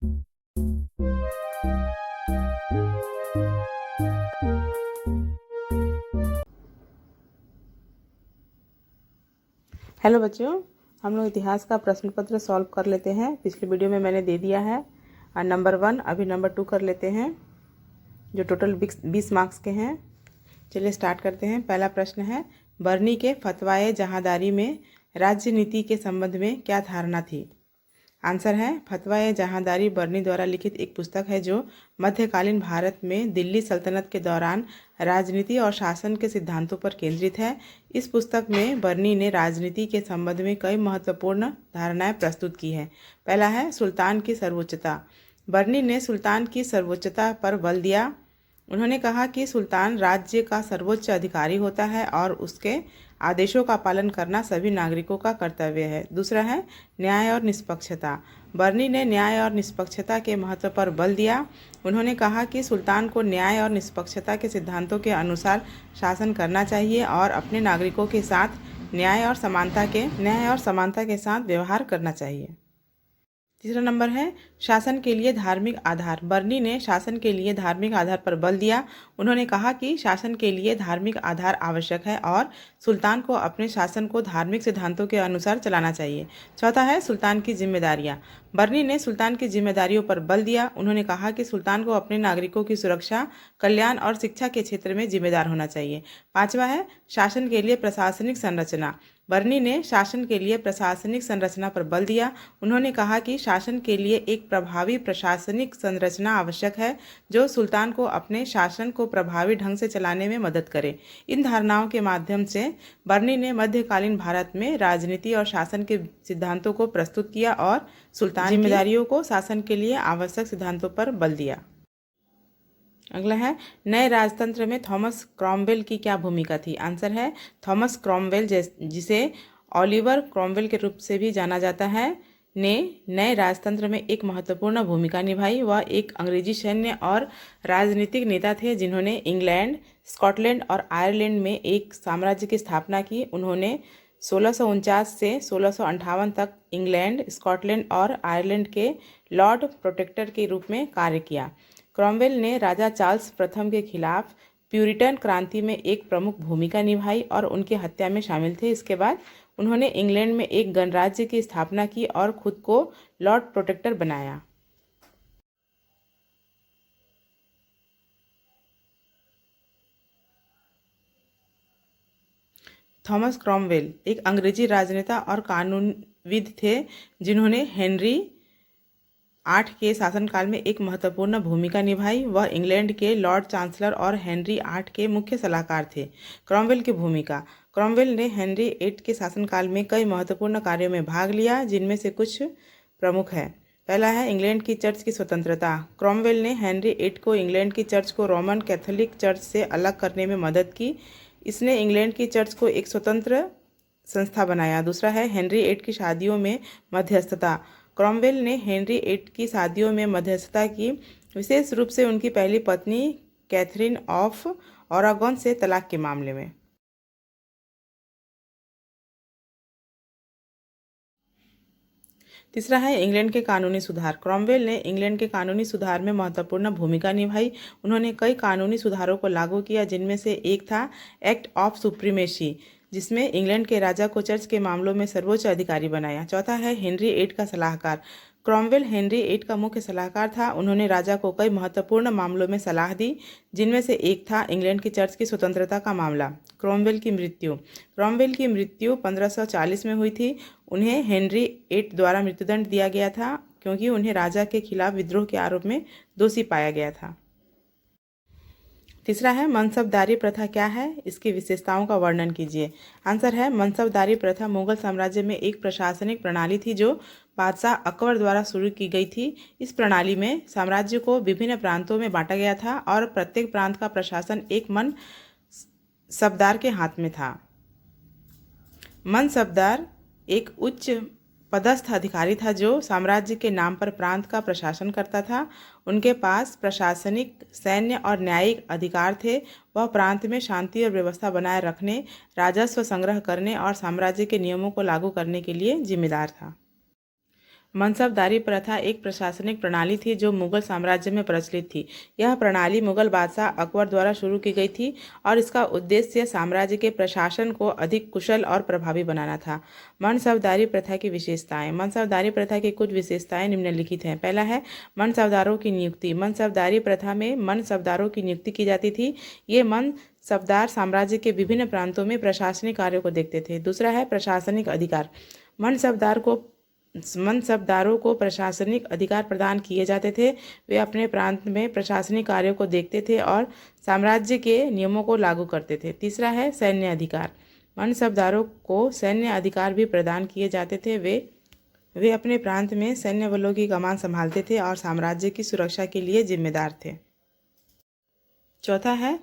Hello बच्चों, हम लोग इतिहास का प्रश्न पत्र सॉल्व कर लेते हैं। पिछले वीडियो में मैंने दे दिया है नंबर 1, अभी नंबर 2 कर लेते हैं जो टोटल 20 मार्क्स के हैं। चलिए स्टार्ट करते हैं। पहला प्रश्न है, बर्नी के फतवाए जहांदारी में राजनीति के संबंध में क्या धारणा थी? आंसर है, फतवाए जहांदारी बर्नी द्वारा लिखित एक पुस्तक है जो मध्यकालीन भारत में दिल्ली सल्तनत के दौरान राजनीति और शासन के सिद्धांतों पर केंद्रित है। इस पुस्तक में बर्नी ने राजनीति के संबंध में कई महत्वपूर्ण धारणाएं प्रस्तुत की है। पहला है सुल्तान की सर्वोच्चता। बर्नी ने सुल्तान की सर्वोच्चता पर बल दिया। उन्होंने कहा कि सुल्तान राज्य का सर्वोच्च अधिकारी होता है और उसके आदेशों का पालन करना सभी नागरिकों का कर्तव्य है। दूसरा है न्याय और निष्पक्षता। बर्नी ने न्याय और निष्पक्षता के महत्व पर बल दिया। उन्होंने कहा कि सुल्तान को न्याय और निष्पक्षता के सिद्धांतों के अनुसार शासन करना चाहिए और अपने नागरिकों के साथ न्याय और समानता के साथ व्यवहार करना चाहिए। तीसरा नंबर है शासन के लिए धार्मिक आधार। बर्नी ने शासन के लिए धार्मिक आधार पर बल दिया। उन्होंने कहा कि शासन के लिए धार्मिक आधार आवश्यक है और सुल्तान को अपने शासन को धार्मिक सिद्धांतों के अनुसार चलाना चाहिए। चौथा है सुल्तान की जिम्मेदारियां। बर्नी ने सुल्तान की जिम्मेदारियों पर बल दिया। उन्होंने कहा कि सुल्तान को अपने नागरिकों की सुरक्षा, कल्याण और शिक्षा के क्षेत्र में जिम्मेदार होना चाहिए। पांचवा है शासन के लिए प्रशासनिक संरचना। बर्नी ने शासन के लिए प्रशासनिक संरचना पर बल दिया। उन्होंने कहा कि शासन के लिए एक प्रभावी प्रशासनिक संरचना आवश्यक है जो सुल्तान को अपने शासन को प्रभावी ढंग से चलाने में मदद करे। इन धारणाओं के माध्यम से बर्नी ने मध्यकालीन भारत में राजनीति और शासन के सिद्धांतों को प्रस्तुत किया और सुल्तान की जिम्मेदारियों को शासन के लिए आवश्यक सिद्धांतों पर बल दिया। अगला है नए राजतंत्र में थॉमस क्रॉमवेल की क्या भूमिका थी? आंसर है, थॉमस क्रॉमवेल, जिसे ओलिवर क्रॉमवेल के रूप से भी जाना जाता है, ने नए राजतंत्र में एक महत्वपूर्ण भूमिका निभाई। वह एक अंग्रेजी सैन्य और राजनीतिक नेता थे जिन्होंने इंग्लैंड, स्कॉटलैंड और आयरलैंड में एक साम्राज्य की स्थापना की। उन्होंने 1649 से 1658 तक इंग्लैंड, स्कॉटलैंड और आयरलैंड के लॉर्ड प्रोटेक्टर के रूप में कार्य किया। क्रॉमवेल ने राजा चार्ल्स प्रथम के खिलाफ प्यूरिटन क्रांति में एक प्रमुख भूमिका निभाई और उनकी हत्या में शामिल थे। इसके बाद उन्होंने इंग्लैंड में एक गणराज्य की स्थापना की और खुद को लॉर्ड प्रोटेक्टर बनाया। थॉमस क्रॉमवेल एक अंग्रेजी राजनेता और कानूनविद थे जिन्होंने हेनरी 8 के शासनकाल में एक महत्वपूर्ण भूमिका निभाई। वह इंग्लैंड के लॉर्ड चांसलर और हेनरी 8 के मुख्य सलाहकार थे। क्रॉमवेल की भूमिका। क्रॉमवेल ने हेनरी 8 के शासनकाल में कई महत्वपूर्ण कार्यों में भाग लिया जिनमें से कुछ प्रमुख है। पहला है इंग्लैंड की चर्च की स्वतंत्रता। क्रॉमवेल ने हेनरी 8 को इंग्लैंड की चर्च को रोमन कैथोलिक चर्च से अलग करने में मदद की। इसने इंग्लैंड की चर्च को एक स्वतंत्र संस्था बनाया। दूसरा है हेनरी 8 की शादियों में मध्यस्थता। क्रॉमवेल ने हेनरी 8 की शादियों में मध्यस्थता की, विशेष रूप से उनकी पहली पत्नी कैथरीन ऑफ ओरेगन से तलाक के मामले में। तीसरा है इंग्लैंड के कानूनी सुधार। क्रॉमवेल ने इंग्लैंड के कानूनी सुधार में महत्वपूर्ण भूमिका निभाई। उन्होंने कई कानूनी सुधारों को लागू किया जिनमें से एक था एक्ट ऑफ सुप्रीमेसी, जिसमें इंग्लैंड के राजा को चर्च के मामलों में सर्वोच्च अधिकारी बनाया। चौथा है हेनरी 8 का सलाहकार। क्रॉमवेल हेनरी 8 का मुख्य सलाहकार था। उन्होंने राजा को कई महत्वपूर्ण मामलों में सलाह दी जिनमें से एक था इंग्लैंड की चर्च की स्वतंत्रता का मामला। क्रॉमवेल की मृत्यु। क्रॉमवेल की मृत्यु 1540 में हुई थी। उन्हें हेनरी 8 द्वारा मृत्युदंड दिया गया था क्योंकि उन्हें राजा के खिलाफ विद्रोह के आरोप में दोषी पाया गया था। तीसरा है मनसबदारी प्रथा क्या है? इसकी विशेषताओं का वर्णन कीजिए। आंसर है, मनसबदारी प्रथा मुगल साम्राज्य में एक प्रशासनिक प्रणाली थी जो बादशाह अकबर द्वारा शुरू की गई थी। इस प्रणाली में साम्राज्य को विभिन्न प्रांतों में बांटा गया था और प्रत्येक प्रांत का प्रशासन एक मनसबदार के हाथ में था। मनसबदार एक उच्च पदस्थ अधिकारी था जो साम्राज्य के नाम पर प्रांत का प्रशासन करता था। उनके पास प्रशासनिक, सैन्य और न्यायिक अधिकार थे। वह प्रांत में शांति और व्यवस्था बनाए रखने, राजस्व संग्रह करने और साम्राज्य के नियमों को लागू करने के लिए जिम्मेदार था। मनसबदारी प्रथा एक प्रशासनिक प्रणाली थी जो मुगल साम्राज्य में प्रचलित थी। यह प्रणाली मुगल बादशाह अकबर द्वारा शुरू की गई थी और इसका उद्देश्य साम्राज्य के प्रशासन को अधिक कुशल और प्रभावी बनाना था। मनसबदारी प्रथा की विशेषताएं। मनसबदारी प्रथा की कुछ विशेषताएं निम्नलिखित हैं। पहला है मनसबदारों की नियुक्ति। मनसबदारी प्रथा में मनसबदारों की नियुक्ति की जाती थी। ये मनसबदार साम्राज्य के विभिन्न प्रांतों में प्रशासनिक कार्यों को देखते थे। दूसरा है प्रशासनिक अधिकार। मनसबदारों को प्रशासनिक अधिकार प्रदान किए जाते थे। वे अपने प्रांत में प्रशासनिक कार्यों को देखते थे और साम्राज्य के नियमों को लागू करते थे। तीसरा है सैन्य अधिकार। मनसबदारों को सैन्य अधिकार भी प्रदान किए जाते थे। वे अपने प्रांत में सैन्य बलों की कमान संभालते थे और साम्राज्य की सुरक्षा के लिए जिम्मेदार थे। चौथा है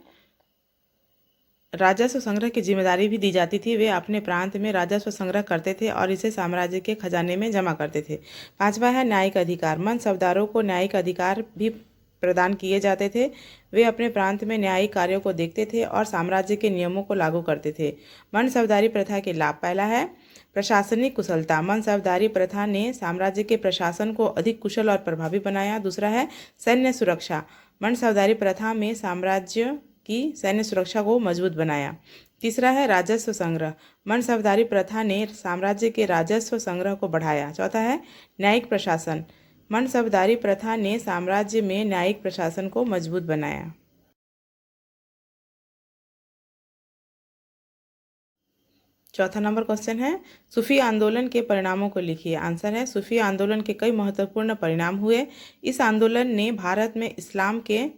राजस्व संग्रह की जिम्मेदारी भी दी जाती थी। वे अपने प्रांत में राजस्व संग्रह करते थे और इसे साम्राज्य के खजाने में जमा करते थे। पांचवा है न्यायिक अधिकार। मनसबदारों को न्यायिक अधिकार भी प्रदान किए जाते थे। वे अपने प्रांत में न्यायिक कार्यों को देखते थे और साम्राज्य के नियमों को लागू करते थे। मनसबदारी प्रथा के लाभ। पहला है प्रशासनिक कुशलता। मनसबदारी प्रथा ने साम्राज्य के प्रशासन को अधिक कुशल और प्रभावी बनाया। दूसरा है सैन्य सुरक्षा। मनसबदारी प्रथा में साम्राज्य की सैन्य सुरक्षा को मजबूत बनाया। तीसरा है राजस्व संग्रह। मनसबदारी प्रथा ने साम्राज्य के राजस्व संग्रह को बढ़ाया। चौथा है न्यायिक प्रशासन। मनसबदारी प्रथा ने साम्राज्य में न्यायिक प्रशासन को मजबूत बनाया। चौथा नंबर क्वेश्चन है सूफी आंदोलन के परिणामों को लिखिए। आंसर है सूफी आंदोलन के कई महत्वपूर्ण परिणाम हुए। इस आंदोलन ने भारत में इस्लाम के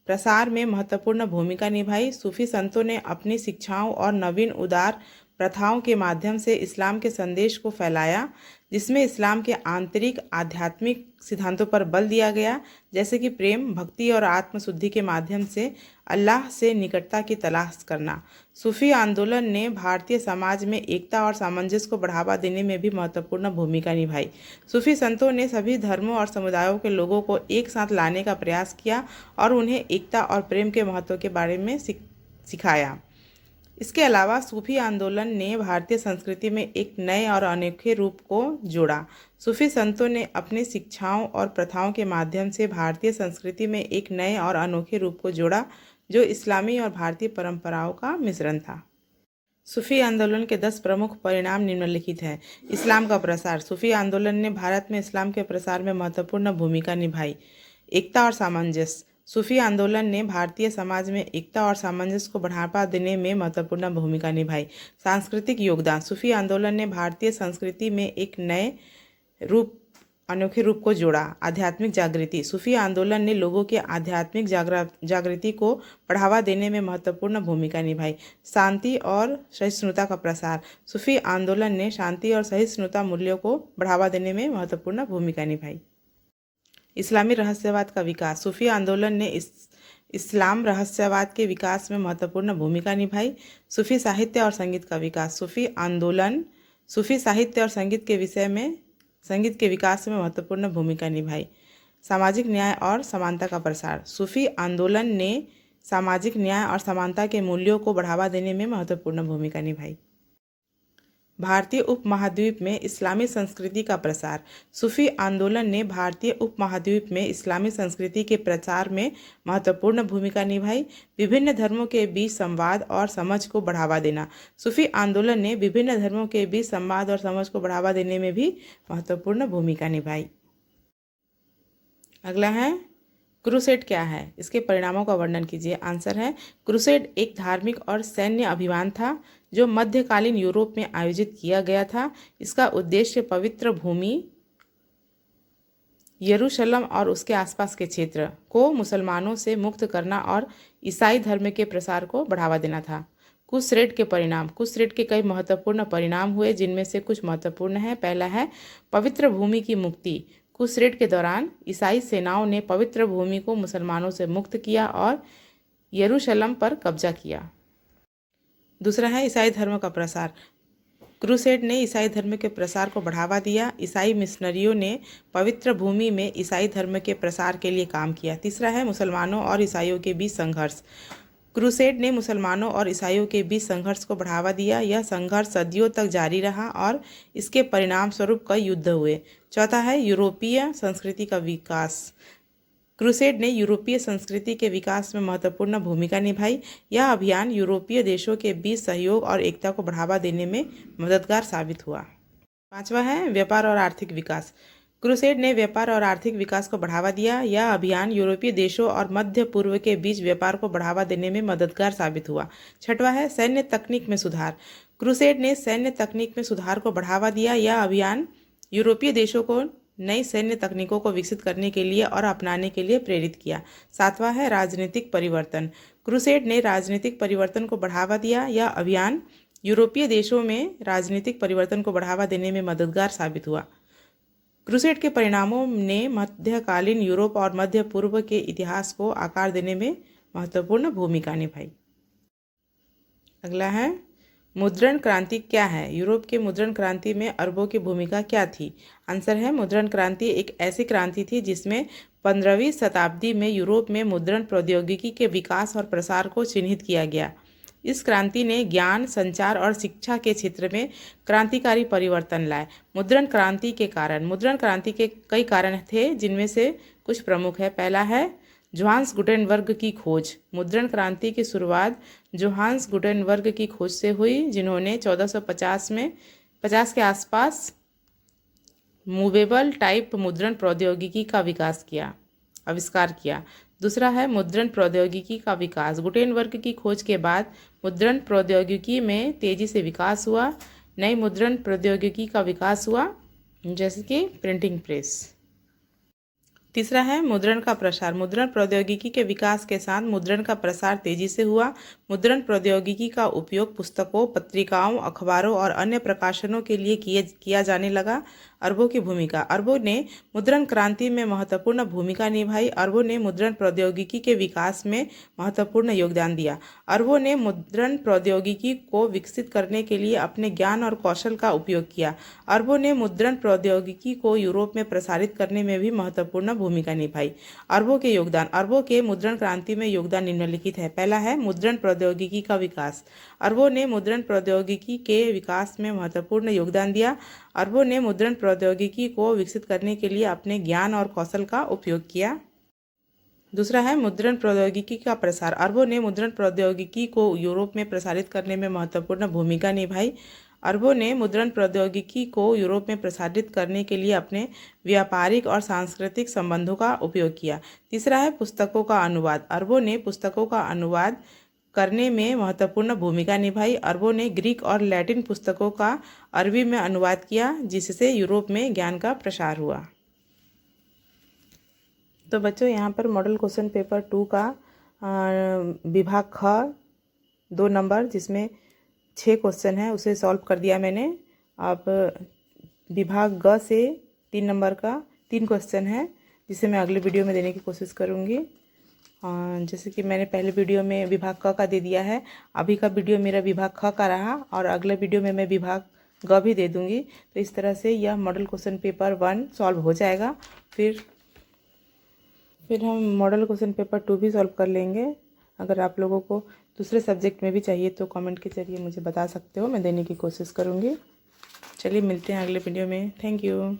प्रसार में महत्वपूर्ण भूमिका निभाई। सूफी संतों ने अपनी शिक्षाओं और नवीन उदार प्रथाओं के माध्यम से इस्लाम के संदेश को फैलाया, जिसमें इस्लाम के आंतरिक आध्यात्मिक सिद्धांतों पर बल दिया गया, जैसे कि प्रेम, भक्ति और आत्मशुद्धि के माध्यम से अल्लाह से निकटता की तलाश करना। सूफी आंदोलन ने भारतीय समाज में एकता और सामंजस्य को बढ़ावा देने में भी महत्वपूर्ण भूमिका निभाई। सूफी संतों ने सभी धर्मों और समुदायों के लोगों को एक साथ लाने का प्रयास किया और उन्हें एकता और प्रेम के महत्व के बारे में सिखाया। इसके अलावा सूफी आंदोलन ने भारतीय संस्कृति में एक नए और अनोखे रूप को जोड़ा। सूफी संतों ने अपनी शिक्षाओं और प्रथाओं के माध्यम से भारतीय संस्कृति में एक नए और अनोखे रूप को जोड़ा, जो इस्लामी और भारतीय परंपराओं का मिश्रण था। सूफी आंदोलन के 10 प्रमुख परिणाम निम्नलिखित हैं। इस्लाम का प्रसार। सूफी आंदोलन ने भारत में इस्लाम के प्रसार में महत्वपूर्ण भूमिका निभाई। एकता और सामंजस्य। सूफी आंदोलन ने भारतीय समाज में एकता और सामंजस्य को बढ़ावा देने में महत्वपूर्ण भूमिका निभाई। सांस्कृतिक योगदान। सूफी आंदोलन ने भारतीय संस्कृति में एक नए अनोखे रूप को जोड़ा। आध्यात्मिक जागृति। सूफी आंदोलन ने लोगों के आध्यात्मिक जागृति को बढ़ावा देने में महत्वपूर्ण भूमिका निभाई। शांति और सहिष्णुता का प्रसार। सूफी आंदोलन ने शांति और सहिष्णुता मूल्यों को बढ़ावा देने में महत्वपूर्ण भूमिका निभाई। इस्लामी रहस्यवाद का विकास। सूफी आंदोलन ने इस्लाम रहस्यवाद के विकास में महत्वपूर्ण भूमिका निभाई। सूफी साहित्य और संगीत का विकास। सूफी आंदोलन सूफी साहित्य और संगीत के विकास में महत्वपूर्ण भूमिका निभाई। सामाजिक न्याय और समानता का प्रसार। सूफी आंदोलन ने सामाजिक न्याय और समानता के मूल्यों को बढ़ावा देने में महत्वपूर्ण भूमिका निभाई। भारतीय उपमहाद्वीप में इस्लामी संस्कृति का प्रसार। सूफी आंदोलन ने भारतीय उपमहाद्वीप में इस्लामी संस्कृति के प्रचार में महत्वपूर्ण भूमिका निभाई। विभिन्न धर्मों के बीच संवाद और समझ को बढ़ावा देना। सूफी आंदोलन ने विभिन्न धर्मों के बीच संवाद और समझ को बढ़ावा देने में भी महत्वपूर्ण भूमिका निभाई। अगला है क्रूसेड क्या है, इसके परिणामों का वर्णन कीजिए। आंसर है क्रूसेड एक धार्मिक और सैन्य अभियान था जो मध्यकालीन यूरोप में आयोजित किया गया था। इसका उद्देश्य पवित्र भूमि यरूशलेम और उसके आसपास के क्षेत्र को मुसलमानों से मुक्त करना और ईसाई धर्म के प्रसार को बढ़ावा देना था। क्रूसेड के परिणाम। क्रूसेड के कई महत्वपूर्ण परिणाम हुए, जिनमें से कुछ महत्वपूर्ण है। पहला है पवित्र भूमि की मुक्ति। क्रूसेड के दौरान ईसाई सेनाओं ने पवित्र भूमि को मुसलमानों से मुक्त किया और यरूशलेम पर कब्जा किया। दूसरा है ईसाई धर्म का प्रसार। क्रूसेड ने ईसाई धर्म के प्रसार को बढ़ावा दिया। ईसाई मिशनरियों ने पवित्र भूमि में ईसाई धर्म के प्रसार के लिए काम किया। तीसरा है मुसलमानों और ईसाइयों के बीच संघर्ष। क्रूसेड ने मुसलमानों और ईसाइयों के बीच संघर्ष को बढ़ावा दिया। यह संघर्ष सदियों तक जारी रहा और इसके परिणाम स्वरूप कई युद्ध हुए। चौथा है यूरोपीय संस्कृति का विकास। क्रूसेड ने यूरोपीय संस्कृति के विकास में महत्वपूर्ण भूमिका निभाई। यह अभियान यूरोपीय देशों के बीच सहयोग और एकता को बढ़ावा देने में मददगार साबित हुआ। पांचवा है व्यापार और आर्थिक विकास। क्रूसेड ने व्यापार और आर्थिक विकास को बढ़ावा दिया। यह अभियान यूरोपीय देशों और मध्य पूर्व के बीच व्यापार को बढ़ावा देने में मददगार साबित हुआ। छठवां है सैन्य तकनीक में सुधार। क्रूसेड ने सैन्य तकनीक में सुधार को बढ़ावा दिया। यह अभियान यूरोपीय देशों को नई सैन्य तकनीकों को विकसित करने के लिए और अपनाने के लिए प्रेरित किया। सातवां है राजनीतिक परिवर्तन। क्रूसेड ने राजनीतिक परिवर्तन को बढ़ावा दिया। यह अभियान यूरोपीय देशों में राजनीतिक परिवर्तन को बढ़ावा देने में मददगार साबित हुआ। क्रूसेड के परिणामों ने मध्यकालीन यूरोप और मध्य पूर्व के इतिहास को आकार देने में महत्वपूर्ण भूमिका निभाई। अगला है मुद्रण क्रांति क्या है। यूरोप के मुद्रण क्रांति में अरबों की भूमिका क्या थी। आंसर है मुद्रण क्रांति एक ऐसी क्रांति थी जिसमें 15वीं शताब्दी में यूरोप में मुद्रण प्रौद्योगिकी के विकास और प्रसार को चिन्हित किया गया। इस क्रांति ने ज्ञान, संचार और शिक्षा के क्षेत्र में क्रांतिकारी परिवर्तन लाए। मुद्रण क्रांति के कई कारण थे जिनमें से कुछ प्रमुख है। पहला है जोहान्स गुटेनबर्ग की खोज। मुद्रण क्रांति की शुरुआत जोहान्स गुटेनबर्ग की खोज से हुई, जिन्होंने 1450 के आसपास मूवेबल टाइप मुद्रण प्रौद्योगिकी का आविष्कार किया। दूसरा है मुद्रण प्रौद्योगिकी का विकास। गुटेनबर्ग की खोज के बाद मुद्रण प्रौद्योगिकी में तेजी से विकास हुआ। नई मुद्रण प्रौद्योगिकी का विकास हुआ, जैसे कि प्रिंटिंग प्रेस। तीसरा है मुद्रण का प्रसार। मुद्रण प्रौद्योगिकी के विकास के साथ मुद्रण का प्रसार तेजी से हुआ। मुद्रण प्रौद्योगिकी का उपयोग पुस्तकों, पत्रिकाओं, अखबारों और अन्य प्रकाशनों के लिए किया जाने लगा। अरबों की भूमिका। अरबों ने मुद्रण क्रांति में महत्वपूर्ण भूमिका निभाई। अरबों ने मुद्रण प्रौद्योगिकी के विकास में महत्वपूर्ण योगदान दिया। अरबों ने मुद्रण प्रौद्योगिकी को विकसित करने के लिए अपने ज्ञान और कौशल का उपयोग किया। अरबों ने मुद्रण प्रौद्योगिकी को यूरोप में प्रसारित करने में भी महत्वपूर्ण भूमिका निभाई। अरबों के योगदान। अरबों के मुद्रण क्रांति में योगदान निम्नलिखित है। पहला है मुद्रण प्रौद्योगिकी का विकास। अरबों ने मुद्रण प्रौद्योगिकी के विकास में महत्वपूर्ण योगदान दिया। अरबों ने मुद्रण प्रौद्योगिकी को विकसित करने के लिए अपने ज्ञान और कौशल का उपयोग किया। दूसरा है मुद्रण प्रौद्योगिकी का प्रसार। अरबों ने मुद्रण प्रौद्योगिकी को यूरोप में प्रसारित करने में महत्वपूर्ण भूमिका निभाई। अरबों ने मुद्रण प्रौद्योगिकी को यूरोप में प्रसारित करने के लिए अपने व्यापारिक और सांस्कृतिक संबंधों का उपयोग किया। तीसरा है पुस्तकों का अनुवाद। अरबों ने पुस्तकों का अनुवाद करने में महत्वपूर्ण भूमिका निभाई। अरबों ने ग्रीक और लैटिन पुस्तकों का अरबी में अनुवाद किया, जिससे यूरोप में ज्ञान का प्रसार हुआ। तो बच्चों, यहाँ पर मॉडल क्वेश्चन पेपर 2 का विभाग ख 2 नंबर, जिसमें 6 क्वेश्चन है, उसे सॉल्व कर दिया मैंने। अब विभाग ग से 3 नंबर का 3 क्वेश्चन है, जिसे मैं अगले वीडियो में देने की कोशिश करूँगी। जैसे कि मैंने पहले वीडियो में विभाग क का दे दिया है, अभी का वीडियो मेरा विभाग ख का रहा और अगले वीडियो में मैं विभाग ग भी दे दूँगी। तो इस तरह से यह मॉडल क्वेश्चन पेपर 1 सॉल्व हो जाएगा। फिर हम मॉडल क्वेश्चन पेपर 2 भी सॉल्व कर लेंगे। अगर आप लोगों को दूसरे सब्जेक्ट में भी चाहिए तो कमेंट के जरिए मुझे बता सकते हो, मैं देने की कोशिश करूँगी। चलिए मिलते हैं अगले वीडियो में। Thank you.